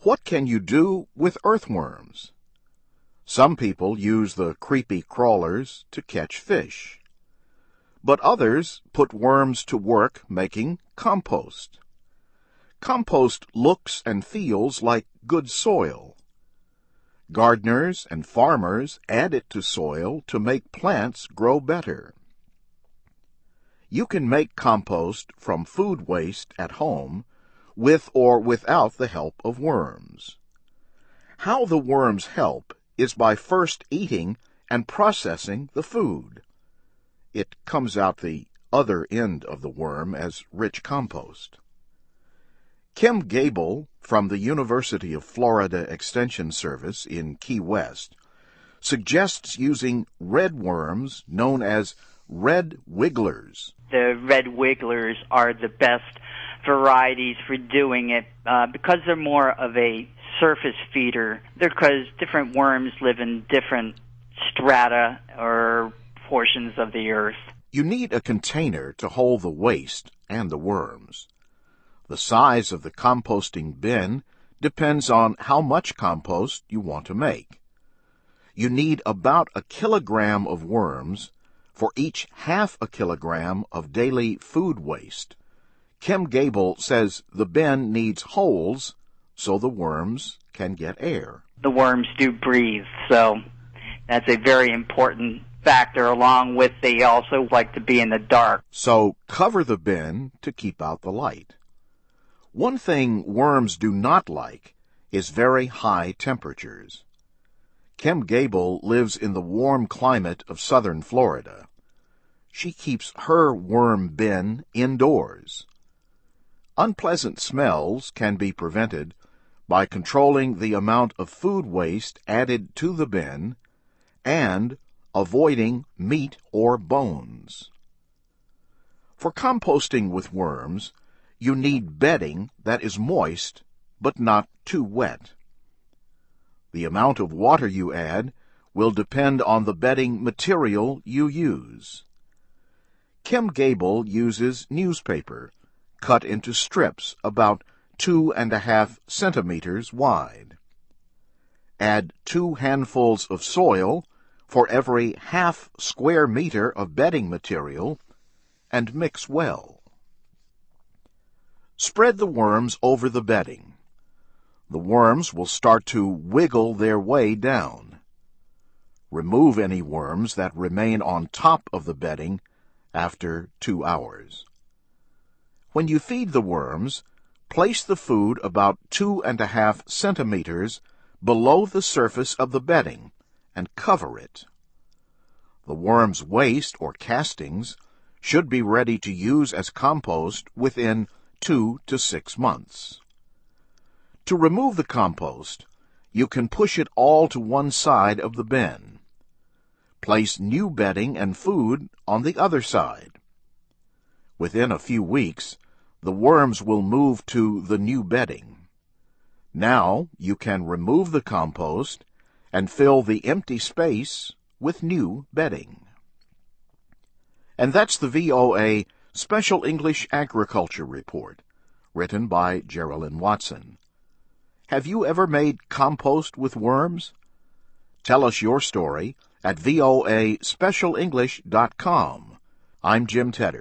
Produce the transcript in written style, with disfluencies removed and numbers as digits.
What can you do with earthworms? Some people use the creepy crawlers to catch fish, but others put worms to work making compost. Compost looks and feels like good soil. Gardeners and farmers add it to soil to make plants grow better. You can make compost from food waste at home with or without the help of worms. How the worms help is by first eating and processing the food. It comes out the other end of the worm as rich compost. Kim Gable from the University of Florida Extension Service in Key West suggests using red worms known as red wigglers. The red wigglers are the best varieties for doing it because they're more of a surface feeder. They're because different worms live in different strata or portions of the earth. You need a container to hold the waste and the worms. The size of the composting bin depends on how much compost you want to make. You need about 1 kilogram of worms for each half a kilogram of daily food waste. Kim Gable says the bin needs holes so the worms can get air. The worms do breathe, so that's a very important factor, along with they also like to be in the dark. So cover the bin to keep out the light. One thing worms do not like is very high temperatures. Kim Gable lives in the warm climate of southern Florida. She keeps her worm bin indoors. Unpleasant smells can be prevented by controlling the amount of food waste added to the bin and avoiding meat or bones. For composting with worms, you need bedding that is moist but not too wet. The amount of water you add will depend on the bedding material you use. Kim Gable uses newspaper, cut into strips about 2.5 centimeters wide. Add 2 handfuls of soil for every half square meter of bedding material and mix well. Spread the worms over the bedding. The worms will start to wiggle their way down. Remove any worms that remain on top of the bedding after 2 hours. When you feed the worms, place the food about 2.5 centimeters below the surface of the bedding and cover it. The worms' waste or castings should be ready to use as compost within 2 to 6 months. To remove the compost, you can push it all to one side of the bin. Place new bedding and food on the other side. Within a few weeks, the worms will move to the new bedding. Now you can remove the compost and fill the empty space with new bedding. And that's the VOA Special English Agriculture Report, written by Geraldine Watson. Have you ever made compost with worms? Tell us your story at voaspecialenglish.com. I'm Jim Tedder.